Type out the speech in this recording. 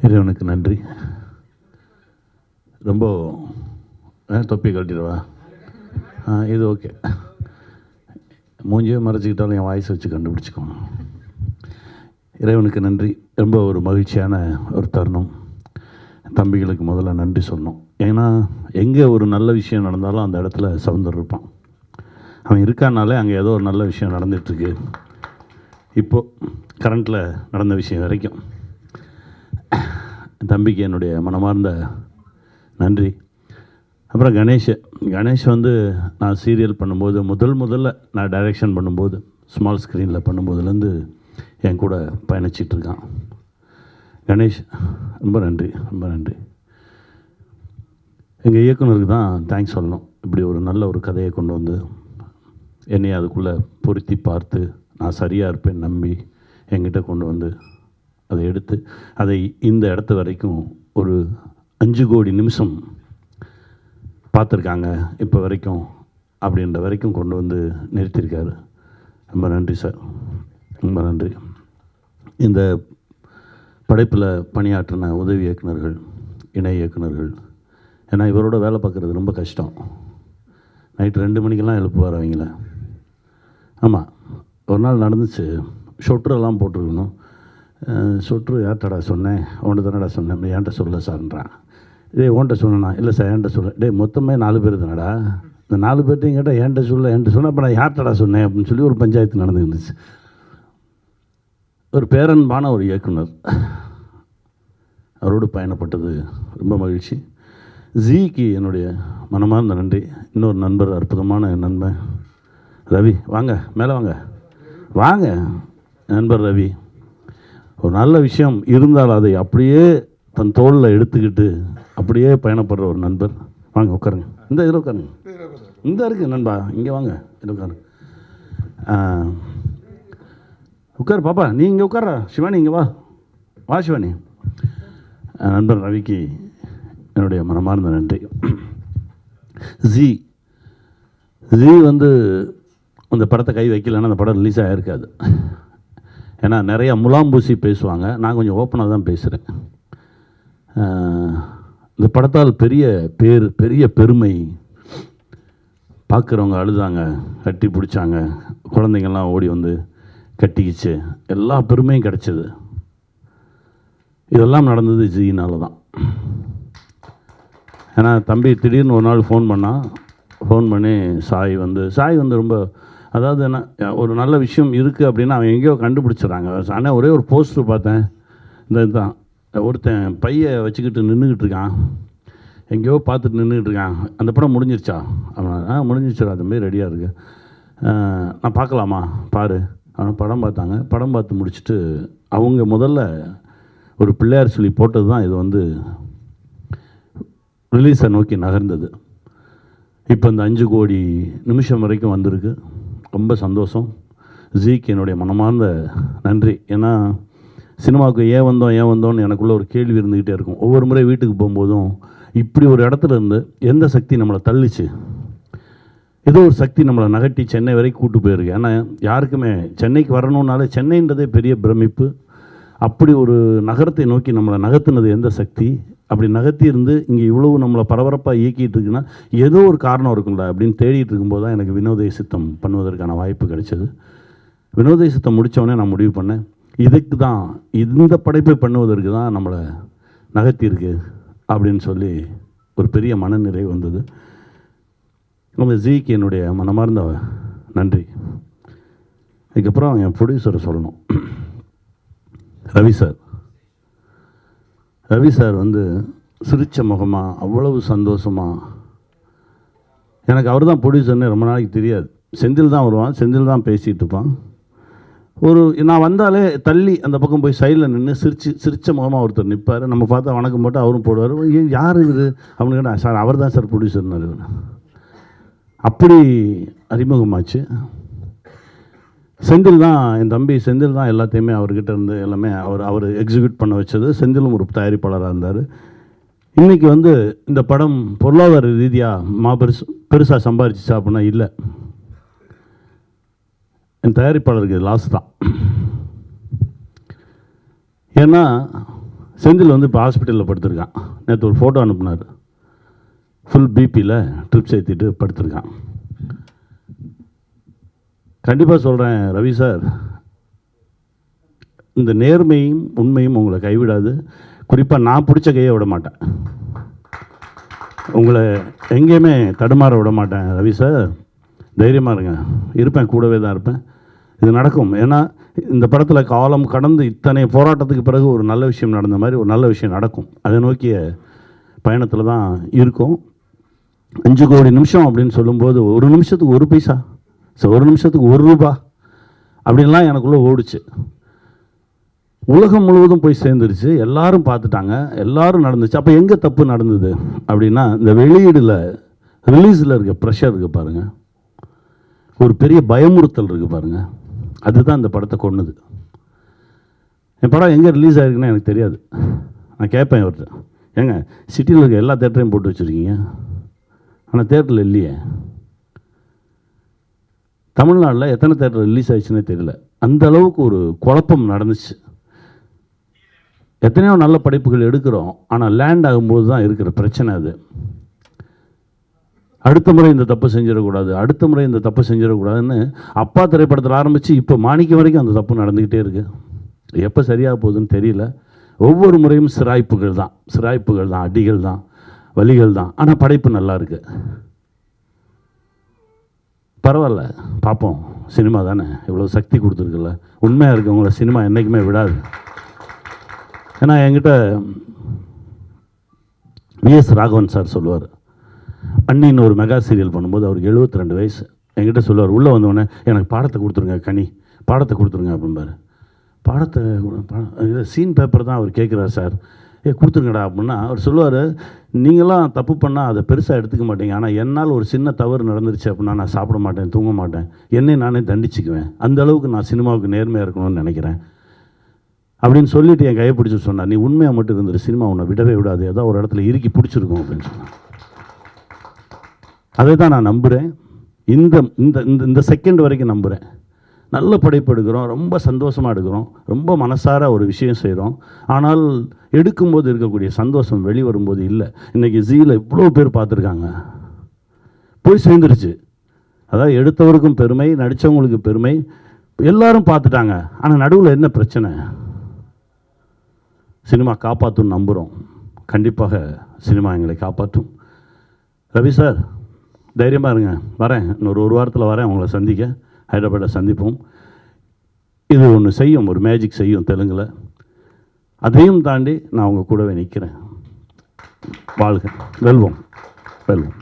இறைவனுக்கு நன்றி. ரொம்ப தொப்பி கழட்டிடுவா. இது ஓகே. மூஞ்சியை மறைச்சிக்கிட்டாலும் என் வாய்ஸ் வச்சு கண்டுபிடிச்சிக்கோங்க. இறைவனுக்கு நன்றி. ரொம்ப ஒரு மகிழ்ச்சியான ஒரு தருணம். தம்பிகளுக்கு முதல்ல நன்றி சொல்லணும். ஏன்னா எங்கே ஒரு நல்ல விஷயம் நடந்தாலும் அந்த இடத்துல சவுந்தர் இருப்பான். அவன் இருக்கானாலே அங்கே ஏதோ ஒரு நல்ல விஷயம் நடந்துகிட்ருக்கு. இப்போது கரண்ட்டில் நடந்த விஷயம் வரைக்கும் தம்பிக்கு என்னுடைய மனமார்ந்த நன்றி. அப்புறம் கணேஷ் வந்து நான் சீரியல் பண்ணும்போது முதல்ல நான் டைரக்ஷன் பண்ணும்போது ஸ்மால் ஸ்க்ரீனில் பண்ணும்போதுலேருந்து என் கூட பயணிச்சிட்ருக்கான். கணேஷ் ரொம்ப நன்றி, ரொம்ப நன்றி. எங்கள் இயக்குனருக்கு தான் தேங்க்ஸ் சொல்லணும். இப்படி ஒரு நல்ல ஒரு கதையை கொண்டு வந்து என்னை அதுக்குள்ளே பொருத்தி பார்த்து நான் சரியாக இருப்பேன் நம்பி என்கிட்ட கொண்டு வந்து அதை எடுத்து அதை இந்த இடத்து வரைக்கும் ஒரு 5 கோடி நிமிஷம் பார்த்துருக்காங்க இப்போ வரைக்கும் அப்படின்ற வரைக்கும் கொண்டு வந்து நிறுத்தியிருக்காரு. ரொம்ப நன்றி சார், ரொம்ப நன்றி. இந்த படைப்பில் பணியாற்றின உதவி இயக்குனர்கள், இணை இயக்குனர்கள், ஏன்னா இவரோட வேலை பார்க்குறது ரொம்ப கஷ்டம். நைட்டு 2 மணிக்கெல்லாம் எழுப்புவார் அவங்கள. ஆமாம், ஒரு நாள் நடந்துச்சு. ஷொட்ரெல்லாம் போட்டிருக்கணும். சொட்ரு யார்ட்டடா சொன்னேன், உன்ட்ட தானடா சொன்னேன், ஏன்ட்ட சொல்ல சார்ன்றான். உன்ட்ட சொன்னா, இல்லை சார் என்கிட்ட சொல்ல. மொத்தமே 4 பேர் தானடா, இந்த 4 பேர்ட்டையும் கேட்டால் என்கிட்ட சொன்ன அப்போ நான் யார்ட்டடா சொன்னேன் அப்படின்னு சொல்லி ஒரு பஞ்சாயத்து நடந்துருந்துச்சு. ஒரு பேரன்பான ஒரு இயக்குனர், அவரோடு பயணப்பட்டது ரொம்ப மகிழ்ச்சி. ஜிக்கு என்னுடைய மனமார்ந்த நன்றி. இன்னொரு நண்பர், அற்புதமான என் நண்பன் ரவி. வாங்க மேலே வாங்க நண்பர் ரவி. ஒரு நல்ல விஷயம் இருந்தால் அதை அப்படியே தன் தோளில் எடுத்துக்கிட்டு அப்படியே பயணப்படுற ஒரு நண்பர். வாங்க உட்காருங்க, இந்த இதில் உட்காருங்க. இந்த இருக்குது நண்பா, இங்கே வாங்க, இதில் உட்காரு. உட்காரு பாப்பா, நீ இங்கே உட்காரா. சிவானி இங்கே வா சிவானி. நண்பர் ரவிக்கு என்னுடைய மனமார்ந்த நன்றி. ஜி வந்து அந்த படத்தை கை வைக்கலைன்னா அந்த படம் ரிலீஸ் ஆகிருக்காது. ஏன்னா நிறையா முலாம்பூசி பேசுவாங்க, நான் கொஞ்சம் ஓப்பனாக தான் பேசுகிறேன். இந்த படத்தால் பெரிய பேர், பெரிய பெருமை. பார்க்குறவங்க அழுதாங்க, கட்டி பிடிச்சாங்க, குழந்தைங்கள்லாம் ஓடி வந்து கட்டிக்கிச்சு, எல்லா பெருமையும் கிடச்சிது. இதெல்லாம் நடந்தது ஜியினால தான். ஏன்னா தம்பி திடீர்னு ஒரு நாள் ஃபோன் பண்ணி சாய் வந்து ரொம்ப, அதாவது என்ன, ஒரு நல்ல விஷயம் இருக்குது அப்படின்னா அவன் எங்கேயோ கண்டுபிடிச்சிட்றாங்க. ஆனால் ஒரே ஒரு போஸ்டர் பார்த்தேன், இந்த இதுதான், ஒருத்தன் பையை வச்சுக்கிட்டு நின்றுக்கிட்டு இருக்கான், எங்கேயோ பார்த்துட்டு நின்றுக்கிட்டு இருக்கான். அந்த படம் முடிஞ்சிருச்சா? அவன் முடிஞ்சிருச்சா, அது மாதிரி ரெடியாக இருக்குது, நான் பார்க்கலாமா, பாரு. அவன் படம் பார்த்தாங்க. படம் பார்த்து முடிச்சுட்டு அவங்க முதல்ல ஒரு பிள்ளையார் சொல்லி போட்டது தான் இது வந்து ரிலீஸை நோக்கி நகர்ந்தது. இப்போ இந்த 5 கோடி நிமிஷம் வரைக்கும் வந்திருக்கு. ரொம்ப சந்தோஷம். ஜிக்கு என்னுடைய மனமார்ந்த நன்றி. ஏன்னா சினிமாவுக்கு ஏன் வந்தோன்னு எனக்குள்ளே ஒரு கேள்வி இருந்துக்கிட்டே இருக்கும். ஒவ்வொரு முறை வீட்டுக்கு போகும்போதும் இப்படி ஒரு இடத்துல இருந்து எந்த சக்தி நம்மளை தள்ளிச்சு, ஏதோ ஒரு சக்தி நம்மளை நகட்டி சென்னை வரைக்கும் கூட்டு போயிருக்கு. ஏன்னா யாருக்குமே சென்னைக்கு வரணுன்னாலே சென்னைன்றதே பெரிய பிரமிப்பு. அப்படி ஒரு நகரத்தை நோக்கி நம்மளை நகர்த்தினது எந்த சக்தி? அப்படி நகர்த்தி இருந்து இங்கே இவ்வளவு நம்மளை பரபரப்பாக இயக்கிட்டு இருக்குன்னா ஏதோ ஒரு காரணம் இருக்கும்ல அப்படின்னு தேடிட்டு இருக்கும்போது தான் எனக்கு வினோதய சித்தம் பண்ணுவதற்கான வாய்ப்பு கிடைச்சது. வினோதய சித்தம் முடித்தவொடனே நான் முடிவு பண்ணேன், இதுக்கு தான், இந்த படைப்பை பண்ணுவதற்கு தான் நம்மளை நகர்த்தியிருக்கு அப்படின்னு சொல்லி ஒரு பெரிய மனநிறைவு வந்தது. நம்ம ஜிக்கு என்னுடைய மனமார்ந்த நன்றி. அதுக்கப்புறம் என் ப்ரொடியூசரை சொல்லணும், ரவி சார் வந்து சிரித்த முகமாக, அவ்வளவு சந்தோஷமாக. எனக்கு அவர் தான் ப்ரொடியூசர்னே ரொம்ப நாளைக்கு தெரியாது. செந்தில் தான் வருவான், செந்தில் தான் பேசிகிட்டு இருப்பான். நான் வந்தாலே தள்ளி அந்த பக்கம் போய் சைடில் நின்று சிரித்த முகமாக ஒருத்தர் நிற்பார். நம்ம பார்த்தா வணக்கம் போட்டு அவரும் போடுவார். யார் இது அப்படின்னு கேட்டால், சார் அவர் தான் சார் ப்ரொடியூசர்னாரு. அப்படி அறிமுகமாச்சு. செந்தில் தான், என் தம்பி செந்தில் தான் எல்லாத்தையுமே அவர்கிட்ட இருந்து எல்லாமே அவர் எக்ஸிக்யூட் பண்ண வச்சது. செந்திலும் ஒரு தயாரிப்பாளராக இருந்தார். இன்றைக்கி வந்து இந்த படம் பொருளாதார ரீதியாக பெருசாக சம்பாதிச்சிச்சா அப்படின்னா இல்லை. என் தயாரிப்பாளருக்கு லாஸ் தான். ஏன்னா செந்தில் வந்து இப்போ ஹாஸ்பிட்டலில் படுத்திருக்கான். நேற்று ஒரு ஃபோட்டோ அனுப்புனார். ஃபுல் பிபியில் ட்ரிப்ஸ் ஏற்றிட்டு படுத்திருக்கான். கண்டிப்பாக சொல்கிறேன் ரவி சார், இந்த நேர்மையும் உண்மையும் உங்களை கைவிடாது. குறிப்பாக நான் பிடிச்ச கையை விட மாட்டேன், உங்களை எங்கேயுமே தடுமாற விட மாட்டேன். ரவி சார் தைரியமாக இருங்க, இருப்பேன், கூடவே தான் இருப்பேன். இது நடக்கும். ஏன்னா இந்த படத்தில் காலம் கடந்து இத்தனை போராட்டத்துக்கு பிறகு ஒரு நல்ல விஷயம் நடந்த மாதிரி ஒரு நல்ல விஷயம் நடக்கும். அதை நோக்கிய பயணத்தில் தான் இருக்கும். 5 கோடி நிமிஷம் அப்படின்னு சொல்லும்போது ஒரு நிமிஷத்துக்கு 1 பைசா, ஒரு நிமிஷத்துக்கு 1 ரூபா அப்படின்லாம் எனக்குள்ளே ஓடிச்சு. உலகம் முழுவதும் போய் சேர்ந்துருச்சு, எல்லாரும் பார்த்துட்டாங்க, எல்லாரும் நடந்துச்சு. அப்போ எங்கே தப்பு நடந்தது அப்படின்னா, இந்த வெளியீடில் ரிலீஸில் இருக்க ப்ரெஷர் இருக்குது பாருங்கள், ஒரு பெரிய பயமுறுத்தல் இருக்குது பாருங்கள், அதுதான் இந்த படத்தை கொன்னுது. என் படம் எங்கே ரிலீஸ் ஆகிருக்குன்னு எனக்கு தெரியாது. நான் கேட்பேன் இவர்கிட்ட, ஏங்க சிட்டியில் இருக்க எல்லா தேட்டரையும் போட்டு வச்சுருக்கீங்க, ஆனால் தேட்டரில் இல்லையே. தமிழ்நாட்டில் எத்தனை தேட்டர் ரிலீஸ் ஆயிடுச்சுன்னே தெரியல. அந்த அளவுக்கு ஒரு குழப்பம் நடந்துச்சு. எத்தனையோ நல்ல படைப்புகள் எடுக்கிறோம், ஆனால் லேண்ட் ஆகும்போது தான் இருக்கிற பிரச்சனை அது. அடுத்த முறை இந்த தப்பு செஞ்சிடக்கூடாது, அடுத்த முறை இந்த தப்பு செஞ்சிடக்கூடாதுன்னு அப்பா திரைப்படத்தில் ஆரம்பித்து இப்போ மாணிக்கம் வரைக்கும் அந்த தப்பு நடந்துக்கிட்டே இருக்குது. எப்போ சரியாக போகுதுன்னு தெரியல. ஒவ்வொரு முறையும் சிராய்ப்புகள் தான், அடிகள் தான், வலிகள் தான். ஆனால் படைப்பு நல்லா இருக்கு. பரவாயில்ல, பார்ப்போம். சினிமா தானே, இவ்வளோ சக்தி கொடுத்துருக்குல்ல. உண்மையாக இருக்கவங்கள சினிமா என்றைக்குமே விடாது. ஏன்னா என்கிட்ட விஎஸ் ராகவன் சார் சொல்லுவார், அண்ணின்னு ஒரு மெகா சீரியல் பண்ணும்போது அவருக்கு 72 வயசு. என்கிட்ட சொல்லுவார், உள்ளே வந்தோடனே எனக்கு பாடத்தை கொடுத்துருங்க கனி, பாடத்தை கொடுத்துருங்க அப்படின்பார். பாடத்தை சீன் பேப்பர் தான் அவர் கேட்குறாரு சார், கொடுத்துருங்கடா அப்படின்னா அவர் சொல்லுவார், நீங்களாம் தப்பு பண்ணால் அதை பெருசாக எடுத்துக்க மாட்டீங்க, ஆனால் என்னால் ஒரு சின்ன தவறு நடந்துருச்சு அப்படின்னா நான் சாப்பிட மாட்டேன், தூங்க மாட்டேன், என்னை நானே தண்டிச்சுக்குவேன். அந்த அளவுக்கு நான் சினிமாவுக்கு நேர்மையாக இருக்கணும்னு நினைக்கிறேன் அப்படின்னு சொல்லிட்டு என் கையை பிடிச்சி சொன்னார், நீ உண்மையாக மட்டும் இருந்துரு, சினிமா உன்னை விடவே விடாது, ஏதோ ஒரு இடத்துல இறுக்கி பிடிச்சிருக்கும் அப்படின்னு சொன்னார். அதை தான் நான் நம்புகிறேன். இந்த இந்த இந்த செகண்ட் வரைக்கும் நம்புகிறேன். நல்ல படைப்பு எடுக்கிறோம், ரொம்ப சந்தோஷமாக எடுக்கிறோம், ரொம்ப மனசார ஒரு விஷயம் செய்கிறோம். ஆனால் எடுக்கும்போது இருக்கக்கூடிய சந்தோஷம் வெளிவரும்போது இல்லை. இன்றைக்கி ஜீயில் இவ்வளோ பேர் பார்த்துருக்காங்க, போய் சேர்ந்துருச்சு. அதாவது எடுத்தவருக்கும் பெருமை, நடித்தவங்களுக்கு பெருமை, எல்லாரும் பார்த்துட்டாங்க. ஆனால் நடுவில் என்ன பிரச்சனை? சினிமா காப்பாற்றும் நம்புகிறோம். கண்டிப்பாக சினிமா எங்களை காப்பாற்றும். ரவி சார் தைரியமாக இருங்க, வரேன், இன்னொரு 1 வாரத்தில் வரேன் உங்களை சந்திக்க, ஹைதராபாத்தில் சந்திப்போம். இது ஒன்று செய்யும், ஒரு மேஜிக் செய்யும் தெலுங்கில். அதையும் தாண்டி நான் உங்கள் கூடவே நிற்கிறேன். வாழ்க, வெல்வோம், வெல்வோம்.